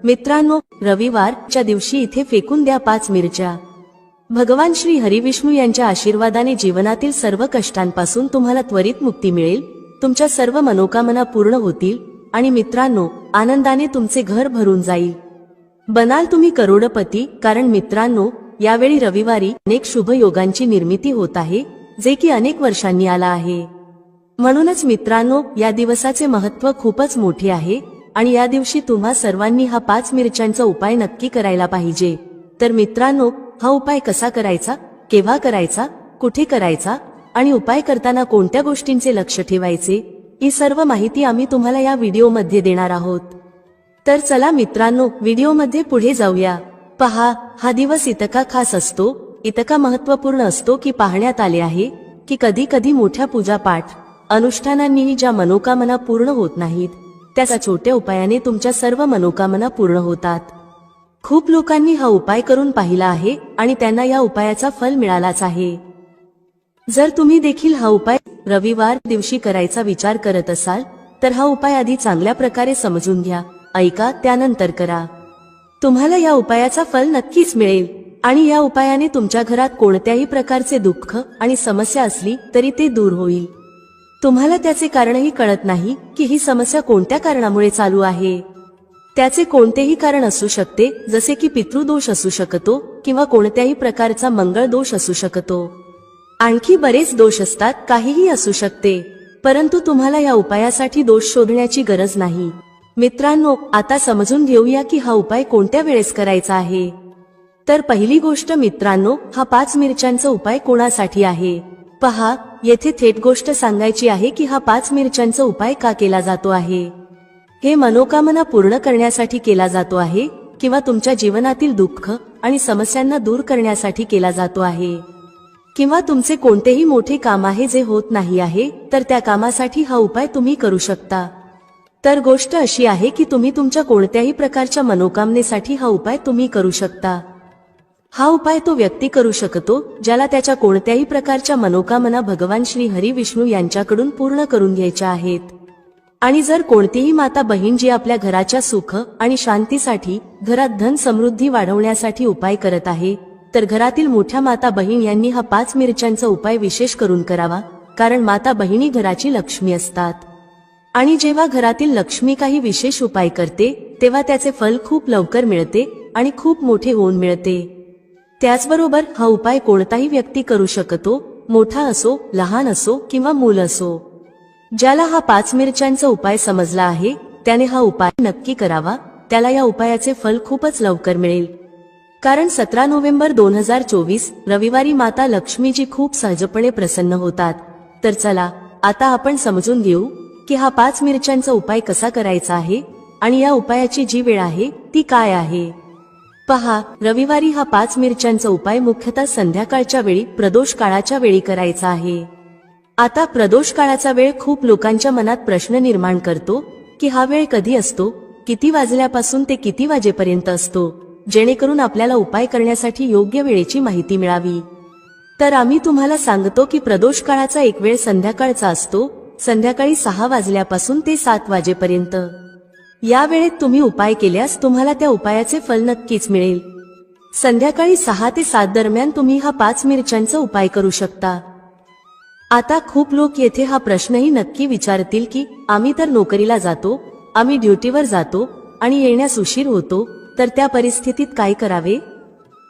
मित्रांनो, रविवारच्या दिवशी इथे फेकून द्या 5 मिरच्या। भगवान श्री हरिविष्णू यांच्या आशीर्वादाने जीवनातील सर्व कष्टांपासून तुम्हाला त्वरित मुक्ती मिळेल, तुमच्या सर्व मनोकामना पूर्ण होतील आणि मित्रांनो, आनंदाने तुमचे घर भरून जाईल। बनाल तुम्ही करोडपती, कारण मित्रांनो, यावेळी रविवारी अनेक शुभ योगांची निर्मिती होत आहे, जे की अनेक वर्षांनी आला आहे। म्हणूनच मित्रांनो, या दिवसाचे महत्त्व खूपच मोठे आहे आणि या दिवशी तुम्हा सर्वांनी हा 5 मिरच्यांचा उपाय नक्की करायला पाहिजे। तर मित्रांनो, हा उपाय कसा करायचा, केव्हा करायचा, कुठे करायचा आणि उपाय करताना कोणत्या गोष्टींचे लक्ष ठेवायचे, ही सर्व माहिती आम्ही तुम्हाला या व्हिडिओमध्ये देणार आहोत। तर चला मित्रांनो, व्हिडिओमध्ये पुढे जाऊया। पहा, हा दिवस इतका खास असतो, इतका महत्त्वपूर्ण असतो की पाहण्यात आले आहे की कधी कधी मोठ्या पूजापाठ अनुष्ठानांनीही ज्या मनोकामना पूर्ण होत नाहीत, त्याचा छोट्या उपायाने तुमच्या सर्व मनोकामना पूर्ण होतात। खूप लोकांनी हा उपाय करून पाहिला आहे आणि त्यांना या उपायाचा फल मिळालाच आहे। जर तुम्ही देखील हा उपाय रविवार दिवशी करायचा विचार करत असाल तर हा उपाय आधी चांगल्या प्रकारे समजून घ्या, ऐका, त्यानंतर करा। तुम्हाला या उपायाचा फल नक्कीच मिळेल आणि या उपायाने तुमच्या घरात कोणत्याही प्रकारचे दुःख आणि समस्या असली तरी ते दूर होईल। तुम्हाला त्याचे कारणही कळत नाही की ही समस्या कोणत्या कारणामुळे चालू आहे। त्याचे कोणतेही कारण असू शकते, जसे की पितृदोष असू शकतो किंवा कोणत्याही प्रकारचा मंगळ दोष असू शकतो। आणखी बरेच दोष असतात, काहीही असू शकते, परंतु तुम्हाला या उपायासाठी दोष शोधण्याची गरज नाही। मित्रांनो, आता समजून घेऊया की हा उपाय कोणत्या वेळेस करायचा आहे। तर पहिली गोष्ट मित्रांनो, हा 5 मिरच्यांचा उपाय कोणासाठी आहे। पहा, येथे थेट गोष्ट सांगायची आहे की हा 5 मिरच्यांचा उपाय का केला जातो आहे। हे मनोकामना पूर्ण करण्यासाठी केला जातो आहे किंवा तुमच्या जीवनातील दुःख आणि समस्यांना दूर करण्यासाठी केला जातो आहे, किंवा तुमचे कोणतेही मोठे काम आहे जे होत नाही आहे, तर त्या कामासाठी हा उपाय तुम्ही करू शकता। तर गोष्ट अशी आहे की तुम्ही तुमच्या कोणत्याही प्रकारच्या मनोकामनेसाठी हा उपाय तुम्ही करू शकता। हा उपाय तो व्यक्ती करू शकतो ज्याला त्याच्या कोणत्याही प्रकारच्या मनोकामना भगवान श्री हरिविष्णू यांच्याकडून पूर्ण करून घ्यायच्या आहेत। आणि जर कोणतीही माता बहीण जी आपल्या घराच्या सुख आणि शांतीसाठी, घरात धन समृद्धी वाढवण्यासाठी उपाय करत आहे, तर घरातील मोठ्या माता बहीण यांनी हा 5 मिरच्यांचा उपाय विशेष करून करावा, कारण माता बहिणी घराची लक्ष्मी असतात आणि जेव्हा घरातील लक्ष्मी काही विशेष उपाय करते तेव्हा त्याचे फल खूप लवकर मिळते आणि खूप मोठे होऊन मिळते। त्याचबरोबर हा उपाय कोणताही व्यक्ती करू शकतो, मोठा असो, लहान असो किंवा मूल असो। ज्याला हा 5 मिरच्यांचा उपाय समजला आहे त्याने हा उपाय नक्की करावा, त्याला या उपायाचे फल खूपच लवकर मिळेल। कारण 17 नोव्हेंबर 2024 रविवारी माता लक्ष्मीजी खूप सहजपणे प्रसन्न होतात। तर चला, आता आपण समजून घेऊ की हा 5 मिरच्यांचा उपाय कसा करायचा आहे आणि या उपायाची जी वेळ आहे ती काय आहे। पहा, रविवारी हा 5 मिरच्यांचा उपाय मुख्यतः संध्याकाळच्या वेळी, प्रदोष काळाच्या वेळी करायचा आहे। आता प्रदोष काळाचा वेळ खूप लोकांच्या मनात प्रश्न निर्माण करतो की हा वेळ कधी असतो, किती वाजल्यापासून ते किती वाजेपर्यंत असतो, जेणेकरून आपल्याला उपाय करण्यासाठी योग्य वेळेची माहिती मिळावी। तर आम्ही तुम्हाला सांगतो की प्रदोष काळाचा एक वेळ संध्याकाळचा असतो, संध्याकाळी 6 वाजल्यापासून ते 7 वाजेपर्यंत। या वेळेत तुम्ही उपाय केल्यास तुम्हाला त्या उपायाचे फल नक्कीच मिळेल। संध्याकाळी 6 ते 7 दरम्यान तुम्ही हा 5 मिरच्यांचा उपाय करू शकता। आता खूप लोक येथे हा प्रश्नही नक्की विचारतील की आम्ही तर नोकरीला जातो, आम्ही ड्युटीवर जातो आणि येण्यास उशीर होतो, तर त्या परिस्थितीत काय करावे।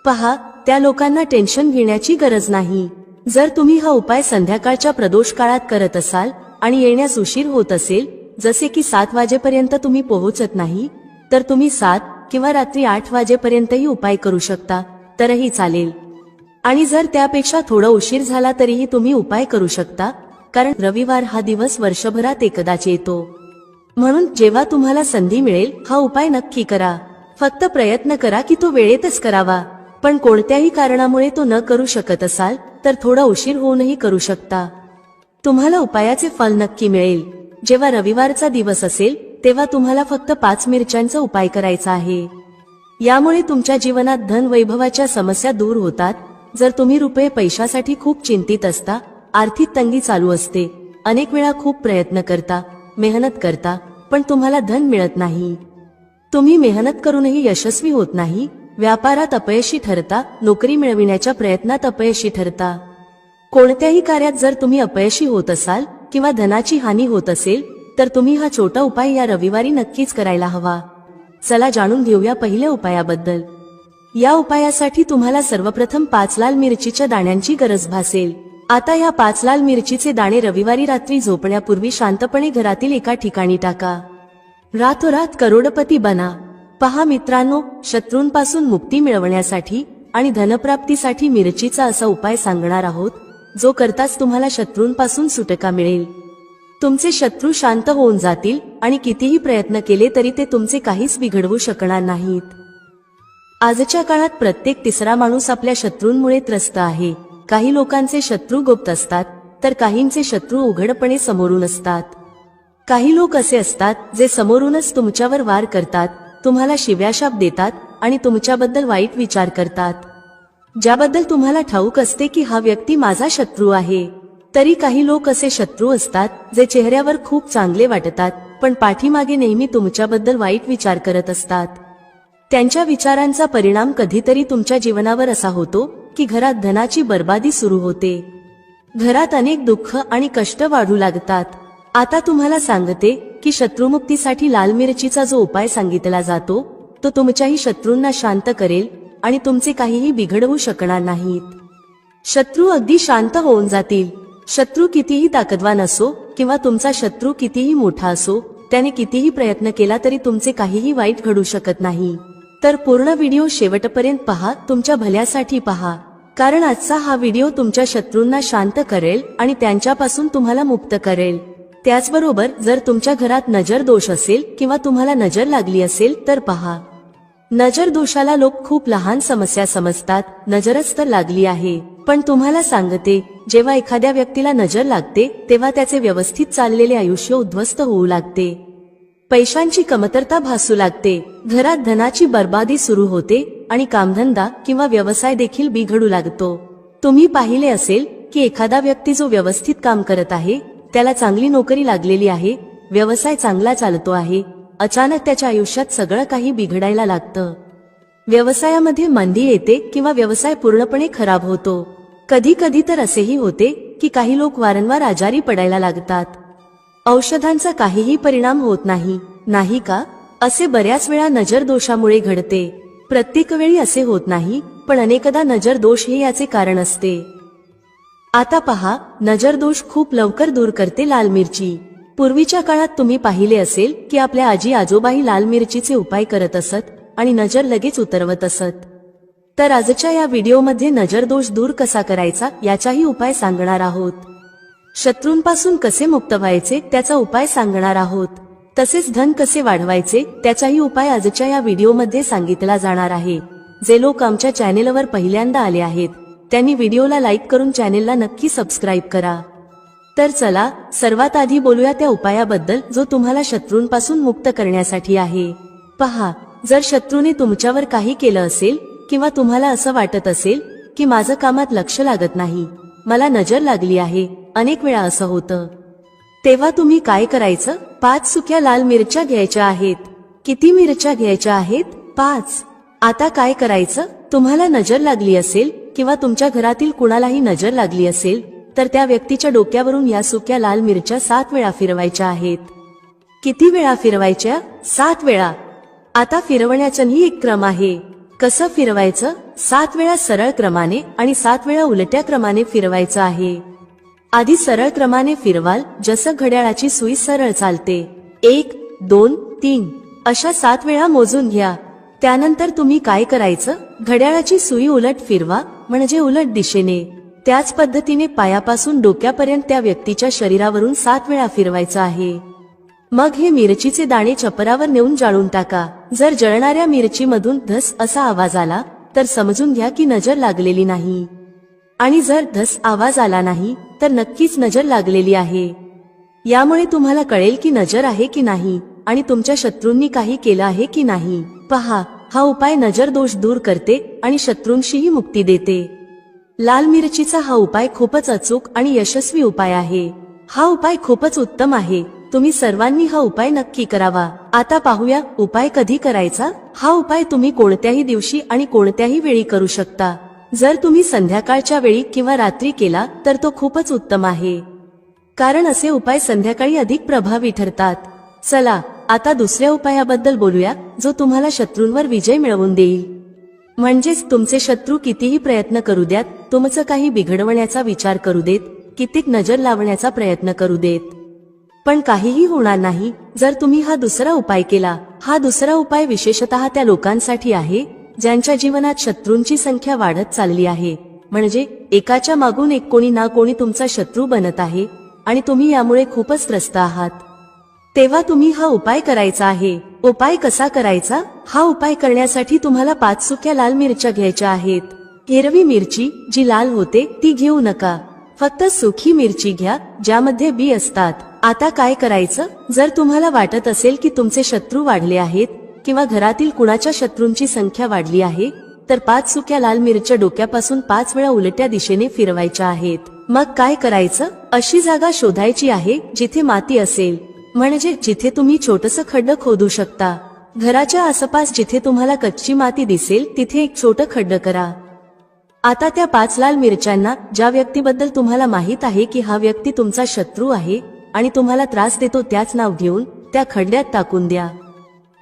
पहा, त्या लोकांना टेन्शन घेण्याची गरज नाही। जर तुम्ही हा उपाय संध्याकाळच्या प्रदोष काळात करत असाल आणि येण्यास उशीर होत असेल, जसे की 7 वाजेपर्यंत तुम्ही पोहोचत नाही, तर तुम्ही 7 किंवा रात्री 8 वाजेपर्यंतही उपाय करू शकता, तरही चालेल। आणि जर त्यापेक्षा थोडा उशीर झाला तरीही तुम्ही उपाय करू शकता, कारण रविवार हा दिवस वर्षभरात एकदाच येतो। म्हणून जेव्हा तुम्हाला संधी मिळेल हा उपाय नक्की करा। फक्त प्रयत्न करा की तो वेळेतच करावा, पण कोणत्याही कारणामुळे तो न करू शकत असाल तर थोडा उशीर होऊनही करू शकता। तुम्हाला उपायाचे फल नक्की मिळेल। जेव्हा रविवारचा दिवस असेल तेव्हा तुम्हाला फक्त 5 मिरच्यांचा उपाय करायचा आहे। यामुळे तुमच्या जीवनात धन वैभवाच्या समस्या दूर होतात। जर तुम्ही रुपये पैशासाठी खूप चिंतित असता, आर्थिक तंगी चालू असते, अनेक वेळा खूप प्रयत्न करता, मेहनत करता, पण तुम्हाला धन मिळत नाही, तुम्ही मेहनत करूनही यशस्वी होत नाही, व्यापारात अपयशी ठरता, नोकरी मिळविण्याच्या प्रयत्नात अपयशी ठरता. कोणत्याही कार्यात जर तुम्ही अपयशी होत असाल किंवा धनाची हानी होत असेल तर तुम्ही हा छोटा उपाय या रविवारी नक्कीच करायला हवा. चला जाणून घेऊया पहिल्या उपायाबद्दल. या उपायासाठी तुम्हाला सर्वप्रथम 5 लाल मिरचीच्या दाण्यांची गरज भासेल. आता या 5 लाल मिरचीचे दाणे रविवारी रात्री झोपण्यापूर्वी शांतपणे घरातील एका ठिकाणी टाका. रातोरात करोडपती बना. पहा मित्रांनो, शत्रूंपासून मुक्ती मिळवण्यासाठी आणि धनप्राप्तीसाठी मिरचीचा असा उपाय सांगणार आहोत जो करताच तुम्हाला शत्रूंपासून सुटका मिळेल. तुमचे शत्रू शांत होऊन जातील आणि कितीही प्रयत्न केले तरी ते तुमचे काहीच बिघडवू शकणार नाहीत. आजच्या काळात प्रत्येक तिसरा माणूस आपल्या शत्रूंमुळे त्रस्त आहे. काही लोकांचे शत्रू गुप्त असतात तर काहींचे शत्रू उघडपणे समोरून असतात. काही लोक असे असतात जे समोरूनच तुमच्यावर वार करतात, तुम्हाला शिव्याशाप देतात आणि तुमच्याबद्दल वाईट विचार करतात, ज्याबद्दल तुम्हाला ठाऊक असते की हा व्यक्ती माझा शत्रू आहे. तरी काही लोक असे शत्रू असतात जे चेहऱ्यावर खूप चांगले वाटतात पण पाठीमागे नेहमी तुमच्याबद्दल वाईट विचार करत असतात. त्यांच्या विचारांचा परिणाम कधीतरी तुमच्या जीवनावर असा होतो की घरात धनाची बर्बादी सुरू होते. घरात अनेक दुःख आणि कष्ट वाढू लागतात. आता तुम्हाला सांगते की शत्रुमुक्तीसाठी लाल मिरचीचा जो उपाय सांगितला जातो तो तुमच्याही शत्रूंना शांत करेल आणि तुमचे काहीही बिघडवू शकणार नाहीत. शत्रू अगदी शांत होऊन जातील. शत्रू कितीही ताकदवान असो किंवा तुमचा शत्रू कितीही मोठा असो, त्याने कितीही प्रयत्न केला तरी तुमचे काहीही वाईट घडू शकत नाही. तर पूर्ण व्हिडिओ शेवटपर्यंत पहा, तुमच्या भल्यासाठी पहा, कारण आजचा हा व्हिडिओ तुमच्या शत्रूंना शांत करेल आणि त्यांच्यापासून तुम्हाला मुक्त करेल. त्याचबरोबर जर तुमच्या घरात नजर दोष असेल किंवा तुम्हाला नजर लागली असेल तर पहा. नजर दोषाला लोक खूप लहान समस्या समजतात, नजरच तर लागली आहे. पण तुम्हाला सांगते, जेव्हा एखाद्या व्यक्तीला नजर लागते तेव्हा त्याचे व्यवस्थित चाललेले आयुष्य उद्ध्वस्त होऊ लागते. पैशांची कमतरता भासू लागते, घरात धनाची बर्बादी सुरू होते आणि कामधंदा किंवा व्यवसाय देखील बिघडू लागतो. तुम्ही पाहिले असेल की एखादा व्यक्ती जो व्यवस्थित काम करत आहे, त्याला चांगली नोकरी लागलेली आहे, व्यवसाय चांगला चालतो आहे, अचानक त्याच्या आयुष्यात सगळं काही बिघडायला लागतं. व्यवसायामध्ये मंदी येते किंवा व्यवसाय पूर्णपणे खराब होतो. कधी कधी तर असेही होते की काही लोक वारंवार आजारी पडायला लागतात. औषधांचा काहीही परिणाम होत नाही, नाही का? असे बऱ्याच वेळा नजर दोषामुळे घडते. प्रत्येक वेळी असे होत नाही, पण अनेकदा नजर दोष हे याचे कारण असते. आता पहा, नजर दोष खूप लवकर दूर करते लाल मिरची. पूर्वीच्या काळात तुम्ही पाहिले असेल की आपल्या आजी आजोबाही लाल मिरचीचे उपाय करत असत आणि नजर लगेच उतरवत असत. तर आजच्या या व्हिडिओमध्ये नजर दोष दूर कसा करायचा याचाही उपाय सांगणार आहोत. शत्रूंपासून कसे मुक्त व्हायचे त्याचा उपाय सांगणार आहोत. तसेच धन कसे वाढवायचे त्याचाही उपाय आजच्या या व्हिडिओमध्ये सांगितला जाणार आहे. जे लोक आमच्या चॅनेलवर पहिल्यांदा आले आहेत त्यांनी व्हिडिओला लाईक करून चॅनेलला नक्की सबस्क्राईब करा. तर चला सर्वात आधी बोलूया त्या उपायाबद्दल जो तुम्हाला शत्रूंपासून मुक्त करण्यासाठी आहे. पहा, जर शत्रूने तुमच्यावर काही केलं असेल किंवा तुम्हाला असं वाटत असेल की माझं कामात लक्ष लागत नाही, मला नजर लागली आहे, अनेक वेळा असं होतं, तेव्हा तुम्ही काय करायचं? 5 सुक्या लाल मिरच्या घ्यायच्या आहेत. किती मिरच्या घ्यायच्या आहेत? 5. आता काय करायचं? तुम्हाला नजर लागली असेल किंवा तुमच्या घरातील कुणालाही नजर लागली असेल तर त्या व्यक्तीच्या डोक्यावरून या सुक्या लाल मिरच्या 7 वेळा फिरवायच्या आहेत. किती वेळा फिरवायच्या? 7 वेळा. आता फिरवण्याचाही एक क्रम आहे. कसं फिरवायचं? 7 वेळा सरळ क्रमाने आणि 7 वेळा उलट्या क्रमाने फिरवायचं आहे. आधी सरळ क्रमाने फिरवाल, जसं घड्याळाची सुई सरळ चालते. 1, 2, 3 अशा 7 वेळा मोजून घ्या. त्यानंतर तुम्ही काय करायचं? घड्याळाची सुई उलट फिरवा, म्हणजे उलट दिशेने. त्याच पद्धतीने पायापासून डोक्यापर्यंत त्या व्यक्तीच्या शरीरावरून 7 वेळा फिरवायचं आहे. मग हे मिरचीचे दाणे छपरावर नेऊन जाळून टाका. जर जळणाऱ्या मिरचीमधून धस असा आवाज आला तर समजून घ्या की नजर लागलेली नाही, आणि जर धस आवाज आला नाही तर नक्कीच नजर लागलेली आहे. यामुळे तुम्हाला कळेल की नजर आहे की नाही आणि तुमच्या शत्रूंनी काही केलं आहे की नाही. पहा, हा उपाय नजर दोष दूर करते आणि शत्रूंशीही मुक्ती देते. लाल मिरचीचा हा उपाय खूपच अचूक आणि यशस्वी उपाय आहे. हा उपाय खूपच उत्तम आहे तुम्ही सर्वांनी हा उपाय नक्की करावा। आता पाहूया उपाय कधी करायचा। हा उपाय तुम्ही कोणत्याही दिवशी आणि कोणत्याही वेळी करू शकता। जर तुम्ही संध्याकाळच्या वेळी किंवा रात्री केला तर तो खूपच उत्तम आहे, कारण असे उपाय संध्याकाळी अधिक प्रभावी ठरतात। चला आता दुसऱ्या उपायाबद्दल बोलूया, जो तुम्हाला शत्रूंवर विजय मिळवून देईल। म्हणजेच तुमचे शत्रू कितीही प्रयत्न करू द्यात, तुमचं काही बिघडवण्याचा विचार करू देत, कितीक नजर लावण्याचा प्रयत्न करू देत, पण काहीही होणार नाही जर तुम्ही हा दुसरा उपाय केला। हा दुसरा उपाय विशेषतः त्या लोकांसाठी आहे ज्यांच्या जीवनात शत्रूंची संख्या वाढत चालली आहे, म्हणजे एकाच्या मागून एक कोणी ना कोणी तुमचा शत्रू बनत आहे आणि तुम्ही यामुळे खूपच त्रस्त आहात। तेव्हा तुम्ही हा उपाय करायचा आहे। उपाय कसा करायचा? हा उपाय करण्यासाठी तुम्हाला 5 सुक्या लाल मिरच्या घ्यायच्या आहेत। हिरवी मिरची जी लाल होते ती घेऊ नका, फक्त सुकी मिरची घ्या ज्यामध्ये बी असतात। आता काय करायचं? जर तुम्हाला वाटत असेल की तुमचे शत्रू वाढले आहेत किंवा घरातील कुणाच्या शत्रूंची संख्या वाढली आहे, तर 5 सुक्या लाल मिरच्या डोक्यापासून 5 वेळा उलट्या दिशेने फिरवायच्या आहेत। मग काय करायचं? अशी जागा शोधायची आहे जिथे माती असेल, म्हणजे जिथे तुम्ही छोटंसं खड्ड खोदू शकता। घराच्या आसपास जिथे तुम्हाला कच्ची माती दिसेल तिथे एक छोटं खड्ड करा। आता त्या 5 लाल मिरच्यांना ज्या व्यक्तीबद्दल तुम्हाला माहित आहे की हा व्यक्ती तुमचा शत्रू आहे आणि तुम्हाला त्रास देतो त्याच नाव घेऊन त्या खड्ड्यात टाकून द्या।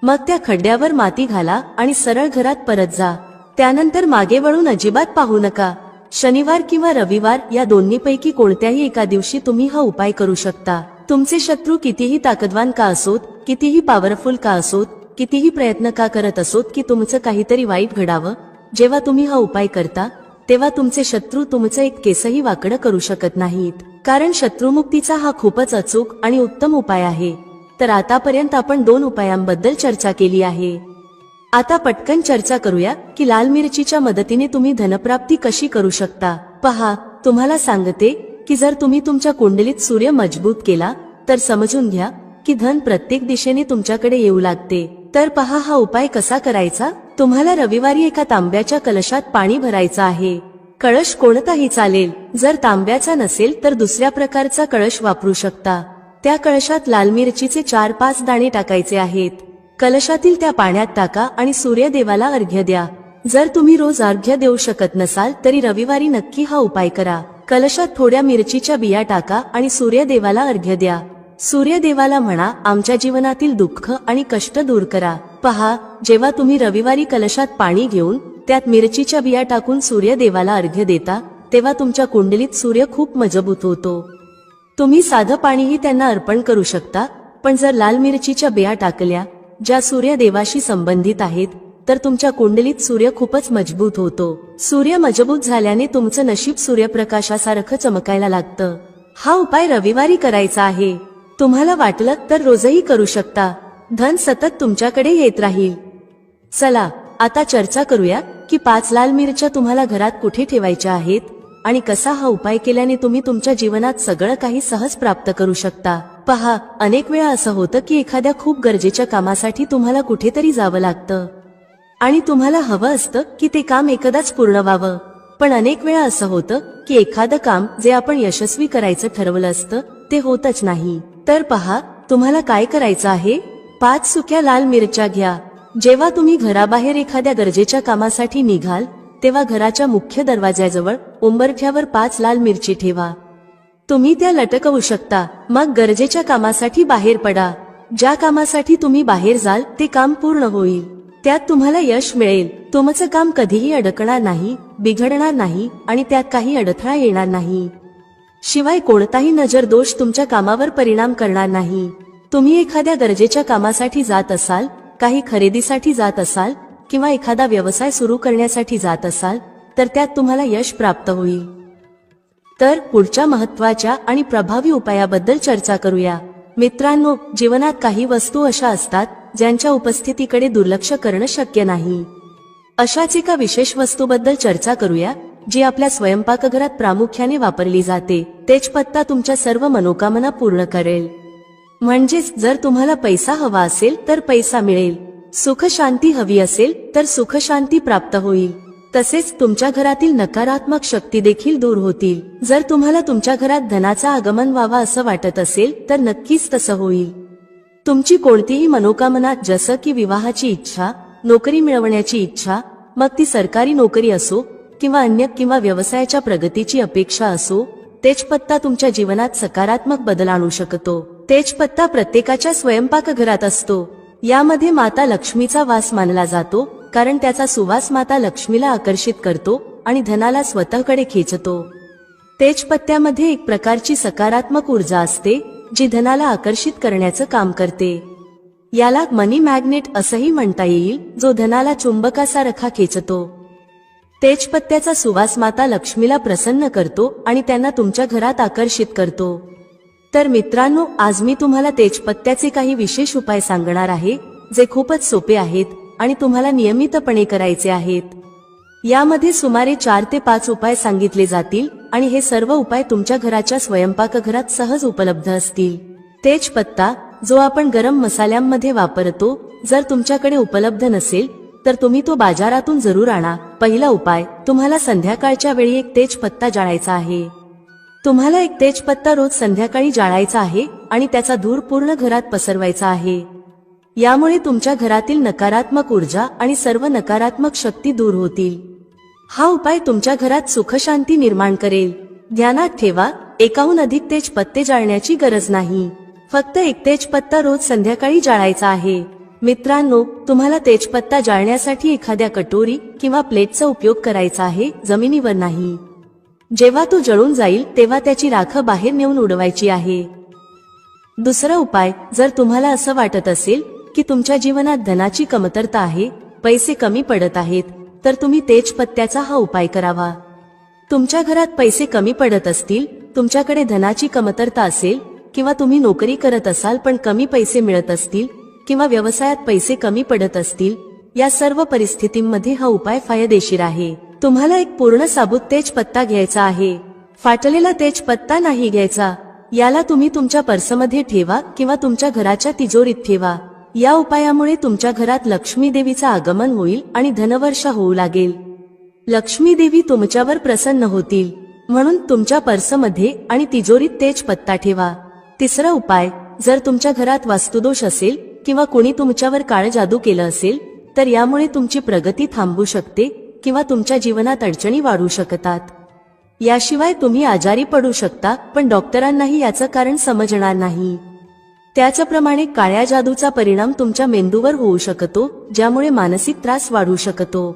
मग त्या खड्ड्यावर माती घाला आणि सरळ घरात परत जा। त्यानंतर मागे वळून अजिबात पाहू नका। शनिवार किंवा रविवार या दोन्हीपैकी कोणत्याही एका दिवशी तुम्ही हा उपाय करू शकता। तुमचे शत्रू कितीही ताकदवान का असोत, कितीही पॉवरफुल का असोत, कितीही प्रयत्न का करत असोत की तुमचं काहीतरी वाईट घडावं, जेव्हा तुम्ही हा उपाय करता तेव्हा तुमचे शत्रू तुमचं एक केसही वाकडं करू शकत नाहीत, कारण शत्रुमुक्तीचा हा खूपच अचूक आणि उत्तम उपाय आहे। तर आतापर्यंत आपण 2 उपायांबद्दल चर्चा केली आहे। आता पटकन चर्चा करूया की लाल मिरचीच्या मदतीने तुम्ही धनप्राप्ती कशी करू शकता। पहा, तुम्हाला सांगते की जर तुम्ही तुमच्या कुंडलीत सूर्य मजबूत केला तर समजून घ्या की धन प्रत्येक दिशेने तुमच्याकडे येऊ लागते। तर पहा हा उपाय कसा करायचा। तुम्हाला रविवारी एका तांब्याच्या कलशात पाणी भरायचं आहे। कळश कोणताही चालेल, जर तांब्याचा नसेल तर दुसऱ्या प्रकारचा कळश वापरू शकता। त्या कळशात लाल मिरचीचे 4-5 दाणे टाकायचे आहेत। कलशातील त्या पाण्यात टाका आणि सूर्यदेवाला अर्घ्य द्या। जर तुम्ही रोज अर्घ्य देऊ शकत नसाल तरी रविवारी नक्की हा उपाय करा। कलशात थोड्या मिरचीच्या बिया टाका आणि सूर्यदेवाला अर्घ्य द्या। सूर्यदेवाला म्हणा, आमच्या जीवनातील दुःख आणि कष्ट दूर करा। पहा, जेव्हा तुम्ही रविवारी कलशात पाणी घेऊन त्यात मिरचीच्या बिया टाकून सूर्यदेवाला अर्घ्य देता तेव्हा तुमच्या कुंडलीत सूर्य खूप मजबूत होतो। तुम्ही साधं पाणीही त्यांना अर्पण करू शकता, पण जर लाल मिरचीच्या बिया टाकल्या ज्या सूर्यदेवाशी संबंधित आहेत तर तुमच्या कुंडलीत सूर्य खूपच मजबूत होतो। सूर्य मजबूत झाल्याने तुमचं नशीब सूर्यप्रकाशासारखं चमकायला लागतं। हा उपाय रविवारी करायचा आहे। तुम्हाला वाटलं तर रोजही करू शकता। धन सतत तुमच्याकडे येत राहील। चला आता चर्चा करूया की 5 लाल मिरच्या तुम्हाला घरात कुठे ठेवायच्या आहेत आणि कसा हा उपाय केल्याने तुम्ही तुमच्या जीवनात सगळं काही सहज प्राप्त करू शकता। पहा, अनेक वेळा असं होतं की एखाद्या खूप गरजेच्या कामासाठी तुम्हाला कुठेतरी जावं लागतं आणि तुम्हाला हवं असतं की ते काम एकदाच पूर्ण व्हावं, पण अनेक वेळा असं होतं की एखादं काम जे आपण यशस्वी करायचं ठरवलं असतं ते होतच नाही। तर पहा, तुम्हाला काय करायचं आहे। 5 सुक्या लाल मिरच्या घ्या। जेव्हा तुम्ही घराबाहेर एखाद्या गरजेच्या कामासाठी निघाल तेव्हा घराच्या मुख्य दरवाजाजवळ उंबरठ्यावर 5 लाल मिरची ठेवा। तुम्ही त्या लटकवू शकता। मग गरजेच्या कामासाठी बाहेर पडा। ज्या कामासाठी तुम्ही बाहेर जाल ते काम पूर्ण होईल, त्यात तुम्हाला यश मिळेल। तुमचं काम कधीही अडकणार नाही, बिघडणार नाही आणि त्यात काही अडथळा येणार नाही। शिवाय कोणताही नजर दोष तुमच्या कामावर परिणाम करणार नाही। तुम्ही एखाद्या गरजेच्या कामासाठी जात असाल, काही खरेदीसाठी जात असाल किंवा एखादा व्यवसाय सुरू करण्यासाठी जात असाल तर त्यात तुम्हाला यश प्राप्त होईल। तर पुढच्या महत्त्वाच्या आणि प्रभावी उपायाबद्दल चर्चा करूया। मित्रांनो, जीवनात काही वस्तू अशा असतात ज्यांच्या उपस्थितीकडे दुर्लक्ष करणं शक्य नाही। अशाच एका विशेष वस्तूबद्दल चर्चा करूया जी आपल्या स्वयंपाकघरात प्रामुख्याने वापरली जाते। तेजपत्ता तुमच्या सर्व मनोकामना पूर्ण करेल। म्हणजेच जर तुम्हाला पैसा हवा असेल तर पैसा मिळेल, सुख शांती हवी असेल तर सुख शांती प्राप्त होईल, तसेच तुमच्या घरातील नकारात्मक शक्ती देखील दूर होतील. जर तुम्हाला तुमच्या घरात धनाचा आगमन व्हावा असं वाटत असेल तर नक्कीच तसं होईल. तुमची कोणतीही मनोकामना, जसं की विवाहाची इच्छा, नोकरी मिळवण्याची इच्छा, मग ती सरकारी नोकरी असो किंवा अन्य किंवा व्यवसायाच्या प्रगतीची अपेक्षा असो, तेजपत्ता तुमच्या जीवनात सकारात्मक बदल आणू शकतो. तेजपत्ता प्रत्येकाच्या स्वयंपाकघरात असतो. यामध्ये माता लक्ष्मीचा वास मानला जातो, कारण त्याचा सुवास माता लक्ष्मीला आकर्षित करतो आणि धनाला स्वतःकडे खेचतो. तेजपत्त्यामध्ये एक प्रकारची सकारात्मक ऊर्जा असते, जी धनाला आकर्षित करण्याचं काम करते. याला मनी मॅग्नेट असंही म्हणता येईल, जो धनाला चुंबकासारखा खेचतो. तेजपत्त्याचा सुवास माता लक्ष्मीला प्रसन्न करतो आणि त्यांना तुमच्या घरात आकर्षित करतो. तर मित्रांनो, आज मी तुम्हाला तेजपत्त्याचे काही विशेष उपाय सांगणार आहे, जे खूपच सोपे आहेत आणि तुम्हाला नियमितपणे करायचे आहेत. यामध्ये सुमारे 4 ते 5 उपाय सांगितले जातील आणि हे सर्व उपाय तुमच्या घराच्या स्वयंपाकघरात सहज उपलब्ध असतील. तेजपत्ता, जो आपण गरम मसाल्यांमध्ये वापरतो, जर तुमच्याकडे उपलब्ध नसेल तर तुम्ही तो बाजारातून जरूर आणा. पहिला उपाय, तुम्हाला संध्याकाळच्या वेळी एक तेजपत्ता जाळायचा आहे. तुम्हाला एक तेजपत्ता रोज संध्याकाळी जाळायचा आहे आणि त्याचा धूर पूर्ण घरात पसरवायचा आहे. यामुळे तुमच्या घरातील नकारात्मक ऊर्जा आणि सर्व नकारात्मक शक्ती दूर होतील. हा उपाय तुमच्या घरात सुखशांती निर्माण करेल. ध्यानात ठेवा, एकाहून अधिक तेजपत्ते जाळण्याची गरज नाही. फक्त एक तेजपत्ता रोज संध्याकाळी जाळायचा आहे. मित्रांनो, तुम्हाला तेजपत्ता जाळण्यासाठी एखाद्या कटोरी किंवा प्लेटचा उपयोग करायचा आहे, जमिनीवर नाही. जेव्हा तो जळून जाईल तेव्हा त्याची राख बाहेर नेऊन उडवायची आहे. दुसरा उपाय, जर तुम्हाला असं वाटत असेल की तुमच्या जीवनात धनाची कमतरता आहे, पैसे कमी पडत आहेत, तर तुम्ही तेजपत्त्याचा हा उपाय करावा. तुमच्या घरात पैसे कमी पडत असतील, तुमच्याकडे धनाची कमतरता असेल किंवा तुम्ही नोकरी करत असाल पण कमी पैसे मिळत असतील किंवा व्यवसायात पैसे कमी पडत असतील, या सर्व परिस्थितींमध्ये हा उपाय फायदेशीर आहे. तुम्हाला एक पूर्ण साबूत तेजपत्ता घ्यायचा आहे. फाटलेला तेजपत्ता नाही घ्यायचा. याला तुम्ही तुमच्या पर्समध्ये ठेवा किंवा तुमच्या घराच्या तिजोरीत ठेवा. या उपायामुळे तुमच्या घरात लक्ष्मी देवीचा आगमन होईल आणि धनवर्षा होऊ लागेल. लक्ष्मी देवी तुमच्यावर प्रसन्न होतील. म्हणून तुमच्या पर्समध्ये आणि तिजोरीत तेजपत्ता ठेवा. तिसरा उपाय, जर तुमच्या घरात वास्तुदोष असेल किंवा कोणी तुमच्यावर काळ जादू केलं असेल, तर यामुळे तुमची प्रगती थांबू शकते किंवा तुमच्या जीवनात अडचणी वाढू शकतात. याशिवाय तुम्ही आजारी पडू शकता, पण डॉक्टरांनाही याचं कारण समजणार नाही. त्याचप्रमाणे काळ्या जादूचा परिणाम तुमच्या मेंदूवर होऊ शकतो, ज्यामुळे मानसिक त्रास वाढू शकतो.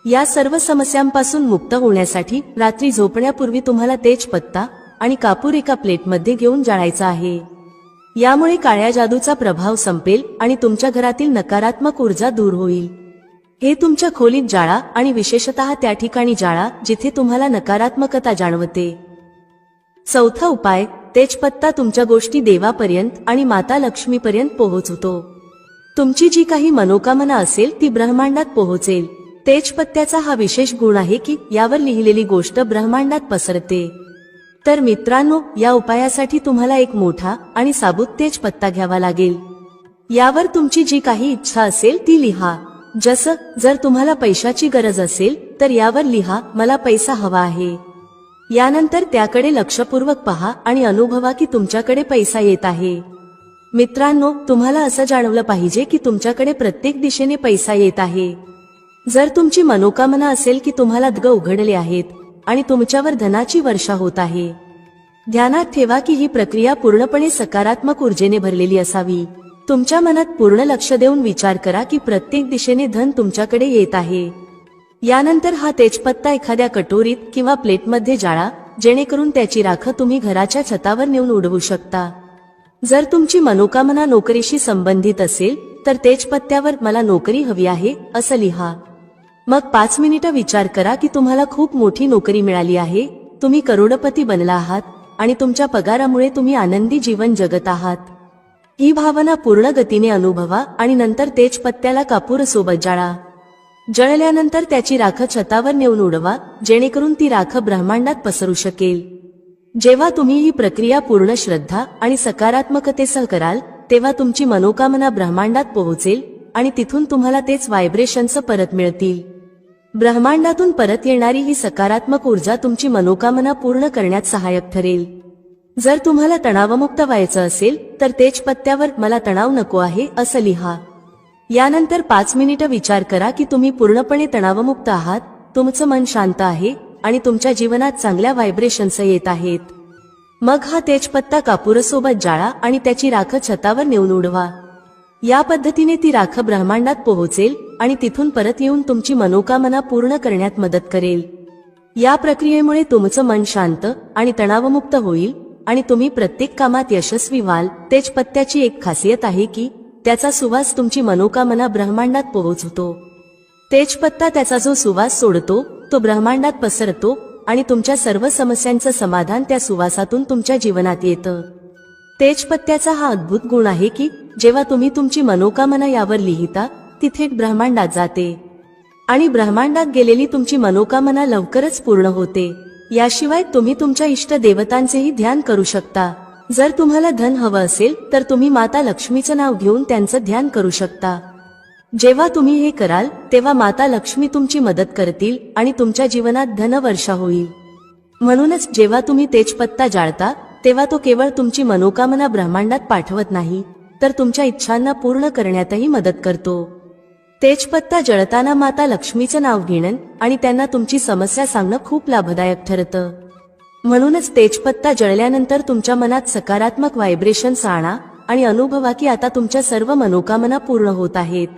या सर्व समस्यांपासून मुक्त होण्यासाठी रात्री झोपण्यापूर्वी तुम्हाला तेजपत्ता आणि कापूर एका प्लेटमध्ये घेऊन जाळायचा आहे. यामुळे काळ्या जादूचा प्रभाव संपेल आणि तुमच्या घरातील नकारात्मक ऊर्जा दूर होईल. हे तुमच्या खोलीत जाळा आणि विशेषतः त्या ठिकाणी जाळा जिथे तुम्हाला नकारात्मकता जाणवते. चौथा उपाय, तेजपत्ता तुमच्या गोष्टी देवापर्यंत आणि माता लक्ष्मीपर्यंत पोहोचवतो. तुमची जी काही मनोकामना असेल ती ब्रह्मांडात पोहोचेल. तेजपत्त्याचा हा विशेष गुण आहे की यावर लिहिलेली गोष्ट ब्रह्मांडात पसरते. तर मित्रांनो, या उपायासाठी तुम्हाला एक मोठा आणि साबूत तेजपत्ता घ्यावा लागेल. यावर तुमची जी काही इच्छा असेल ती लिहा. जर तुम्हाला पैशाची गरज असेल तर यावर लिहा, मला पैसा हवा आहे. यानंतर त्याकडे लक्षपूर्वक पहा आणि अनुभवा की तुमच्याकडे पैसा येत आहे. मित्रांनो, तुम्हाला असं जाणवलं पाहिजे की तुमच्याकडे प्रत्येक दिशेने पैसा येत आहे. जर तुमची मनोकामना असेल की तुम्हाला द्वार उघडले आहेत आणि तुमच्यावर धनाची वर्षा होत आहे, ध्यानात ठेवा की ही प्रक्रिया पूर्णपणे सकारात्मक ऊर्जेने भरलेली असावी. तुमच्या मनात पूर्ण लक्ष देऊन विचार करा की प्रत्येक दिशेने धन तुमच्याकडे येत आहे. यानंतर हा तेजपत्ता एखाद्या कटोरीत किंवा प्लेटमध्ये जाळा, जेणेकरून त्याची राख तुम्ही घराच्या छतावर नेऊन उडवू शकता. जर तुमची मनोकामना नोकरीशी संबंधित असेल तर तेजपत्त्यावर मला नोकरी हवी आहे असं लिहा. मग 5 मिनिटं विचार करा की तुम्हाला खूप मोठी नोकरी मिळाली आहे, तुम्ही करोडपती बनला आहात आणि तुमच्या पगारामुळे तुम्ही आनंदी जीवन जगत आहात. ही भावना पूर्ण गतीने अनुभवा आणि नंतर तेजपत्त्याला कापूर सोबत जाळा. जळल्यानंतर त्याची राख छतावर नेऊन उडवा, जेणेकरून ती राख ब्रह्मांडात पसरू शकेल. जेव्हा तुम्ही ही प्रक्रिया पूर्ण श्रद्धा आणि सकारात्मकतेसह कराल, तेव्हा तुमची मनोकामना ब्रह्मांडात पोहोचेल आणि तिथून तुम्हाला तेच व्हायब्रेशन्स परत मिळतील. ब्रह्मांडातून परत येणारी ही सकारात्मक ऊर्जा तुमची मनोकामना पूर्ण करण्यात सहाय्यक ठरेल. जर तुम्हाला तणावमुक्त व्हायचं असेल तर तेजपत्त्यावर मला तणाव नको आहे असं लिहा. यानंतर 5 मिनिटं विचार करा की तुम्ही पूर्णपणे तणावमुक्त आहात, तुमचं मन शांत आहे आणि तुमच्या जीवनात चांगल्या व्हायब्रेशन्स येत आहेत. मग हा तेजपत्ता कापूरसोबत जाळा आणि त्याची राख छतावर नेऊन उडवा. या पद्धतीने ती राख ब्रह्मांडात पोहोचेल आणि तिथून परत येऊन तुमची मनोकामना पूर्ण करण्यात मदत करेल. या प्रक्रियेमुळे तुमचं मन शांत आणि तणावमुक्त होईल आणि तुम्ही प्रत्येक कामात यशस्वी व्हाल. तेजपत्त्याची एक खासियत आहे की त्याचा सुवास तुमची मनोकामना ब्रह्मांडात पोहोचवतो. तेजपत्ता त्याचा जो सुवास सोडतो तो ब्रह्मांडात पसरतो आणि तुमच्या सर्व समस्यांचं समाधान त्या सुवासातून तुमच्या जीवनात येतं. तेजपत्त्याचा हा अद्भुत गुण आहे की जेव्हा तुम्ही तुमची मनोकामना यावर लिहिता ती थेट ब्रह्मांडात जाते आणि ब्रह्मांडात गेलेली तुमची मनोकामना लवकरच पूर्ण होते. याशिवाय तुम्ही तुमच्या इष्ट देवतांचेही ध्यान करू शकता. जर तुम्हाला धन हवं असेल तर तुम्ही माता लक्ष्मीचं नाव घेऊन त्यांचं ध्यान करू शकता. जेव्हा तुम्ही हे कराल तेव्हा माता लक्ष्मी तुमची मदत करतील आणि तुमच्या जीवनात धनवर्षा होईल. म्हणूनच जेव्हा तुम्ही तेजपत्ता जाळता तेव्हा तो केवळ तुमची मनोकामना ब्रह्मांडात पाठवत नाही तर तुमच्या इच्छांना पूर्ण करण्यातही मदत करतो. तेजपत्ता जळताना माता लक्ष्मीचं नाव घेणं आणि त्यांना तुमची समस्या सांगणं खूप लाभदायक ठरतं. म्हणूनच तेजपत्ता जळल्यानंतर तुमच्या मनात सकारात्मक व्हायब्रेशन्स आणा आणि अनुभवा की आता तुमच्या सर्व मनोकामना पूर्ण होत आहेत.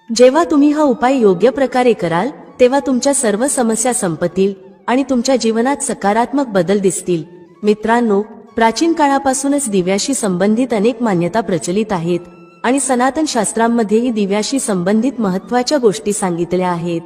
जेव्हा तुम्ही हा उपाय योग्य प्रकारे कराल तेव्हा तुमच्या सर्व समस्या संपतील आणि तुमच्या जीवनात सकारात्मक बदल दिसतील. मित्रांनो, प्राचीन काळापासूनच दिव्याशी संबंधित अनेक मान्यता प्रचलित आहेत आणि सनातन शास्त्रांमध्येही दिव्याशी संबंधित महत्त्वाच्या गोष्टी सांगितल्या आहेत.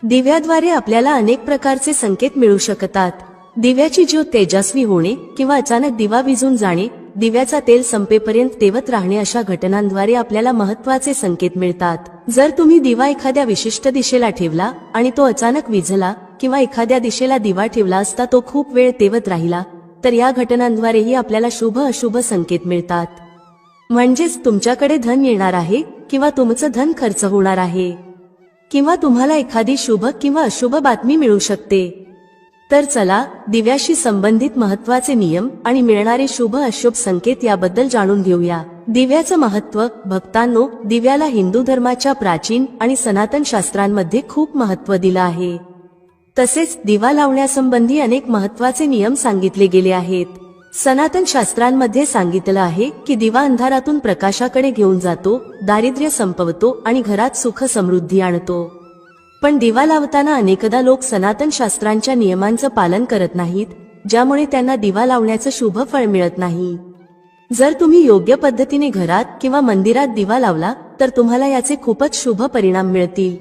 दिव्याद्वारे आपल्याला अनेक प्रकारचे संकेत मिळू शकतात. दिव्याची ज्योत तेजस्वी होणे किंवा अचानक दिवा विझून जाणे, दिव्याचा तेल संपेपर्यंत तेवत राहणे अशा घटनांद्वारे आपल्याला महत्त्वाचे संकेत मिळतात. जर तुम्ही दिवा एखाद्या विशिष्ट दिशेला ठेवला आणि तो अचानक विझला किंवा एखाद्या दिशेला दिवा ठेवला असता तो खूप वेळ तेवत राहिला तर या घटनांद्वारेही आपल्याला शुभ अशुभ संकेत मिळतात. म्हणजेच तुमच्याकडे धन येणार आहे किंवा तुमचं धन खर्च होणार आहे किंवा तुम्हाला एखादी शुभ किंवा अशुभ बातमी मिळू शकते. तर चला दिव्याशी संबंधित महत्त्वाचे नियम आणि मिळणारे शुभ अशुभ संकेत याबद्दल जाणून घेऊया. दिव्याचं महत्त्व. भक्तांनो, दिव्याला हिंदू धर्माच्या प्राचीन आणि सनातन शास्त्रांमध्ये खूप महत्त्व दिलं आहे. तसेच दिवा लावण्यासंबंधी अनेक महत्त्वाचे नियम सांगितले गेले आहेत. सनातन शास्त्रांमध्ये सांगितलं आहे की दिवा अंधारातून प्रकाशाकडे घेऊन जातो, दारिद्र्य संपवतो आणि घरात सुख समृद्धी आणतो. पण दिवा लावताना अनेकदा लोक सनातन शास्त्रांच्या नियमांचं पालन करत नाहीत, ज्यामुळे त्यांना दिवा लावण्याचं शुभ फळ मिळत नाही. जर तुम्ही योग्य पद्धतीने घरात किंवा मंदिरात दिवा लावला तर तुम्हाला याचे खूपच शुभ परिणाम मिळतील.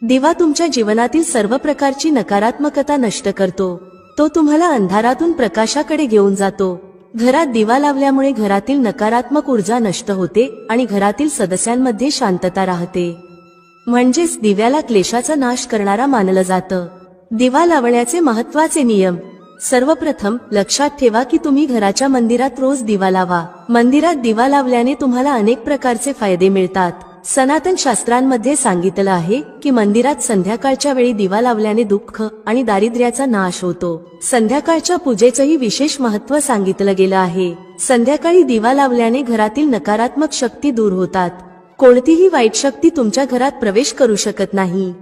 दिवा तुमच्या जीवनातील सर्व प्रकारची नकारात्मकता नष्ट करतो. तो तुम्हाला अंधारातून प्रकाशाकडे घेऊन जातो. घरात दिवा लावल्यामुळे घरातील नकारात्मक ऊर्जा नष्ट होते आणि घरातील सदस्यांमध्ये शांतता राहते. म्हणजेच दिव्याला क्लेशाचा नाश करणारा मानलं जातं. दिवा लावण्याचे महत्त्वाचे नियम. सर्वप्रथम लक्षात ठेवा की तुम्ही घराच्या मंदिरात रोज दिवा लावा. मंदिरात दिवा लावल्याने तुम्हाला अनेक प्रकारचे फायदे मिळतात. सनातन शास्त्रांमध्ये सांगितलं आहे की मंदिरात संध्याकाळच्या वेळी दिवा लावल्याने दुःख आणि दारिद्र्याचा नाश होतो. संध्याकाळच्या पूजेचंही विशेष महत्त्व सांगितलं गेलं आहे. संध्याकाळी दिवा लावल्याने घरातील नकारात्मक शक्ती दूर होतात. कोणतीही वाईट शक्ती तुमच्या घरात प्रवेश करू शकत नाही.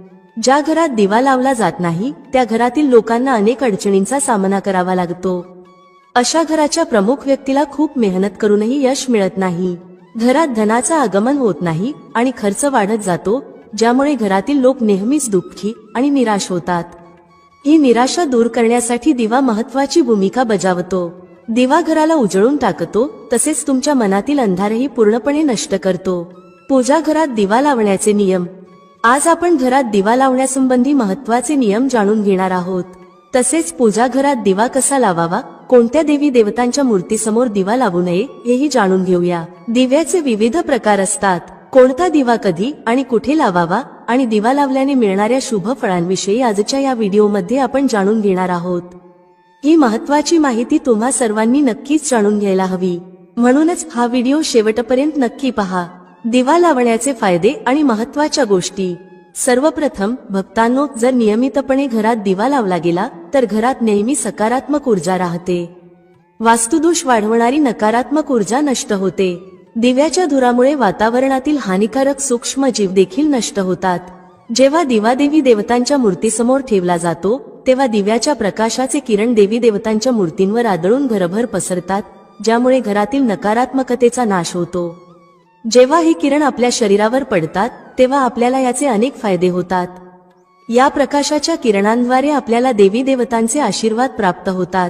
ज्या घरात दिवा लावला जात नाही त्या घरातील लोकांना अनेक अडचणींचा सामना करावा लागतो. अशा घराच्या प्रमुख व्यक्तीला खूप मेहनत करूनही यश मिळत नाही. घरात धनाचं आगमन होत नाही आणि खर्च वाढत जातो, ज्यामुळे घरातील लोक नेहमीच दुःखी आणि निराश होतात. ही निराशा दूर करण्यासाठी दिवा महत्त्वाची भूमिका बजावतो. दिवा घराला उजळून टाकतो, तसेच तुमच्या मनातील अंधारही पूर्णपणे नष्ट करतो. पूजा घरात दिवा लावण्याचे नियम. आज आपण घरात दिवा लावण्यासंबंधी महत्त्वाचे नियम जाणून घेणार आहोत. तसेच पूजा घरात दिवा कसा लावावा, कोणत्या देवी देवतांच्या मूर्तीसमोर दिवा लावू नये हेही जाणून घेऊया. दिव्याचे विविध प्रकार असतात. कोणता दिवा कधी आणि कुठे लावावा आणि दिवा लावल्याने मिळणाऱ्या शुभ फळांविषयी आजच्या या व्हिडिओमध्ये आपण जाणून घेणार आहोत. ही महत्त्वाची माहिती तुम्हा सर्वांनी नक्कीच जाणून घ्यायला हवी, म्हणूनच हा व्हिडिओ शेवटपर्यंत नक्की पहा. दिवा लावण्याचे फायदे आणि महत्त्वाच्या गोष्टी. सर्वप्रथम भक्तांनो, जर नियमितपणे घरात दिवा लावला गेला तर घरात नेहमी सकारात्मक ऊर्जा राहते. वास्तुदोष वाढवणारी नकारात्मक ऊर्जा नष्ट होते. दिव्याच्या धुरामुळे वातावरणातील हानिकारक सूक्ष्म जीव देखील नष्ट होतात. जेव्हा दिवा देवी देवतांच्या मूर्तीसमोर ठेवला जातो तेव्हा दिव्याच्या प्रकाशाचे किरण देवी देवतांच्या मूर्तींवर आदळून घरभर पसरतात, ज्यामुळे घरातील नकारात्मकतेचा नाश होतो. जेव्हा हे किरण आपल्या शरीरावर पडतात तेव्हा आपल्याला याचे अनेक फायदे होतात. या प्रकाशाच्या किरणांद्वारे आपल्याला देवी देवतांचे आशीर्वाद प्राप्त होतात.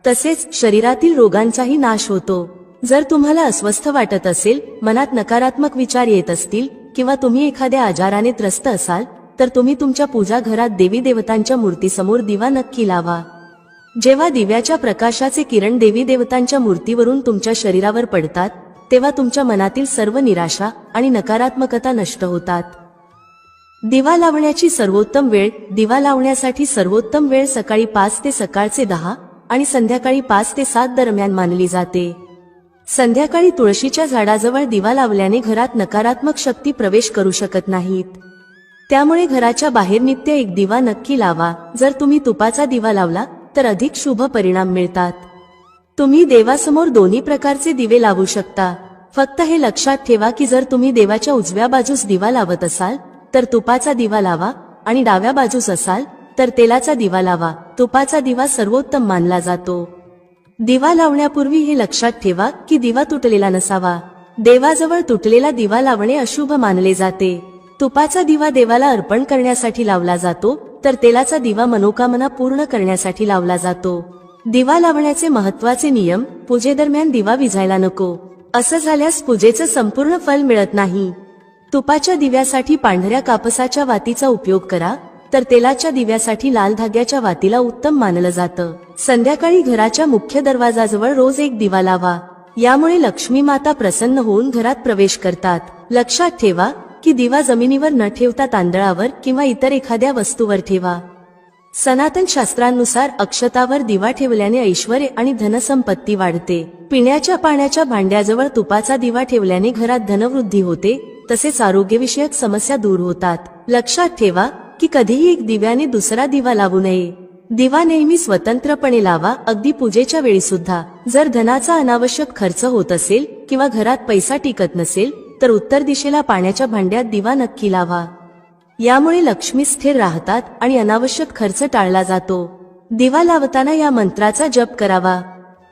तसेच शरीरातील रोगांचाही नाश होतो. जर तुम्हाला अस्वस्थ वाटत असेल, मनात नकारात्मक विचार येत असतील किंवा तुम्ही एखाद्या आजाराने त्रस्त असाल तर तुम्ही तुमच्या पूजा घरात देवी देवतांच्या मूर्तीसमोर दिवा नक्की लावा. जेव्हा दिव्याच्या प्रकाशाचे किरण देवी देवतांच्या मूर्तीवरून तुमच्या शरीरावर पडतात तेव्हा तुमच्या मनातील सर्व निराशा आणि नकारात्मकता नष्ट होतात. दिवा लावण्याची सर्वोत्तम वेळ. दिवा लावण्यासाठी सर्वोत्तम वेळ सकाळी 5 ते सकाळचे 10 आणि संध्याकाळी 5 ते 7 दरम्यान मानली जाते. संध्याकाळी तुळशीच्या झाडाजवळ दिवा लावल्याने घरात नकारात्मक शक्ती प्रवेश करू शकत नाहीत. त्यामुळे घराच्या बाहेर नित्य एक दिवा नक्की लावा. जर तुम्ही तुपाचा दिवा लावला तर अधिक शुभ परिणाम मिळतात. तुम्ही देवासमोर दोन्ही प्रकारचे दिवे लावू शकता. फक्त हे लक्षात ठेवा की जर तुम्ही देवाच्या उजव्या बाजूस दिवा लावत असाल तर तुपाचा दिवा लावा आणि डाव्या बाजूस असाल तर तेलाचा दिवा लावा. तुपाचा दिवा सर्वोत्तम मानला जातो. दिवा लावण्यापूर्वी हे लक्षात ठेवा की दिवा तुटलेला नसावा. देवाजवळ तुटलेला दिवा लावणे अशुभ मानले जाते. तुपाचा दिवा देवाला अर्पण करण्यासाठी लावला जातो तर तेलाचा दिवा मनोकामना पूर्ण करण्यासाठी लावला जातो. दिवा लावण्याचे महत्त्वाचे नियम. पूजेदरम्यान दिवा विझायला नको. असं झाल्यास पूजेचं संपूर्ण फल मिळत नाही. तुपाच्या दिव्यासाठी पांढऱ्या कापसाच्या वातीचा उपयोग करा, तर तेलाच्या दिव्यासाठी लाल धाग्याच्या वातीला उत्तम मानलं जातं. संध्याकाळी घराच्या मुख्य दरवाजाजवळ रोज एक दिवा लावा. यामुळे लक्ष्मी माता प्रसन्न होऊन घरात प्रवेश करतात. लक्षात ठेवा की दिवा जमिनीवर न ठेवता तांदळावर किंवा इतर एखाद्या वस्तूवर ठेवा. सनातन शास्त्रानुसार अक्षतावर दिवा ठेवल्याने ऐश्वर्य आणि धनसंपत्ती वाढते. पिण्याच्या पाण्याच्या भांड्याजवळ तुपाचा दिवा ठेवल्याने घरात धनवृद्धी होते, तसेच आरोग्यविषयक समस्या दूर होतात. लक्षात ठेवा की कधीही एक दिव्याने दुसरा दिवा लावू नये. दिवा नेहमी स्वतंत्रपणे लावा, अगदी पूजेच्या वेळी सुद्धा. जर धनाचा अनावश्यक खर्च होत असेल किंवा घरात पैसा टिकत नसेल तर उत्तर दिशेला पाण्याच्या भांड्यात दिवा नक्की लावा. यामुळे लक्ष्मी स्थिर राहतात आणि अनावश्यक खर्च टाळला जातो. दिवा लावताना या मंत्राचा जप करावा.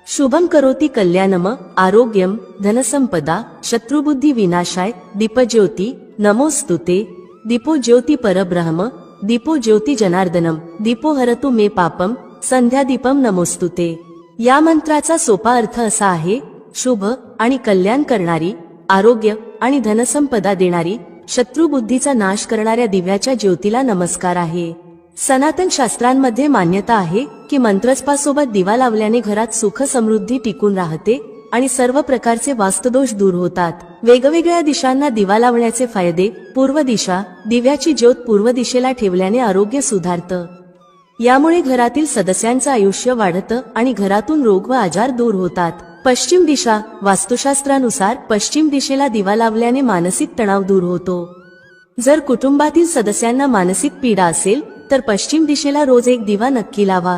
शुभम करोति कल्याणम, आरोग्यम, धनसंपदा, शत्रुबुद्धी विनाशाय, दीपज्योती नमोस्तुते, दीपो ज्योती परब्रह्म, दीपो ज्योती जनार्दनम, दीपो हरतु मे पापम, संध्या दीपम नमोस्तुते. या मंत्राचा सोपा अर्थ असा आहे: शुभ आणि कल्याण करणारी, आरोग्य आणि धनसंपदा देणारी, शत्रुबुद्धीचा नाश करणाऱ्या दिव्याच्या ज्योतीला नमस्कार आहे. सनातन शास्त्रांमध्ये मान्यता आहे की मंत्रजपासोबत दिवा लावल्याने घरात सुख समृद्धी टिकून राहते आणि सर्व प्रकारचे वास्तुदोष दूर होतात. वेगवेगळ्या दिशांना दिवा लावण्याचे फायदे. पूर्व दिशा. दिव्याची ज्योत पूर्व दिशेला ठेवल्याने आरोग्य सुधारतं. यामुळे घरातील सदस्यांचं आयुष्य वाढतं आणि घरातून रोग व आजार दूर होतात. पश्चिम दिशा. वास्तुशास्त्रानुसार पश्चिम दिशेला दिवा लावल्याने मानसिक तणाव दूर होतो. जर कुटुंबातील सदस्यांना मानसिक पीडा असेल तर पश्चिम दिशेला रोज एक दिवा नक्की लावा.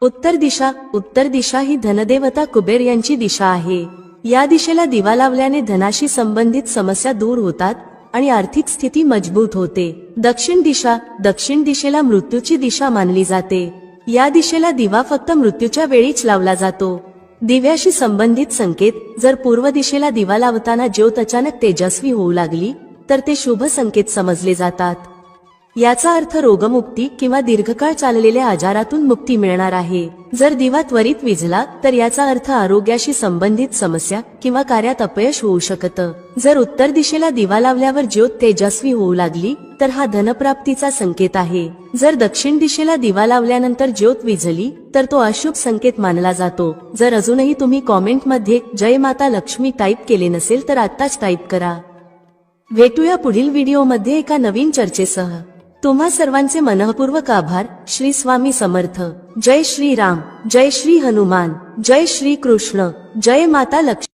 उत्तर दिशा. उत्तर दिशा ही धनदेवता कुबेर यांची दिशा आहे. या दिशेला दिवा लावल्याने धनाशी संबंधित समस्या दूर होतात आणि आर्थिक स्थिती मजबूत होते. दक्षिण दिशा. दक्षिण दिशेला मृत्यूची दिशा मानली जाते. या दिशेला दिवा फक्त मृत्यूच्या वेळीच लावला जातो. दिव्याशी संबंधित संकेत. जर पूर्व दिशेला दिवा लावताना ज्योत अचानक तेजस्वी होऊ लागली तर ते शुभ संकेत समजले जातात. याचा अर्थ रोगमुक्ती किंवा दीर्घकाळ चाललेल्या आजारातून मुक्ती मिळणार आहे. जर दिवा त्वरित विझला तर याचा अर्थ आरोग्याशी संबंधित समस्या किंवा कार्यात अपयश होऊ शकतं. जर उत्तर दिशेला दिवा लावल्यावर ज्योत तेजस्वी होऊ लागली तर हा धनप्राप्तीचा संकेत आहे. जर दक्षिण दिशेला दिवा लावल्यानंतर ज्योत विझली तर तो अशुभ संकेत मानला जातो. जर अजूनही तुम्ही कॉमेंटमध्ये जय माता लक्ष्मी टाईप केले नसेल तर आत्ताच टाईप करा. भेटूया पुढील व्हिडिओमध्ये एका नवीन चर्चेसह. तुम्हा सर्वांचे मनःपूर्वक आभार. श्री स्वामी समर्थ. जय श्री राम, जय श्री हनुमान, जय श्री कृष्ण, जय माता लक्ष्मी.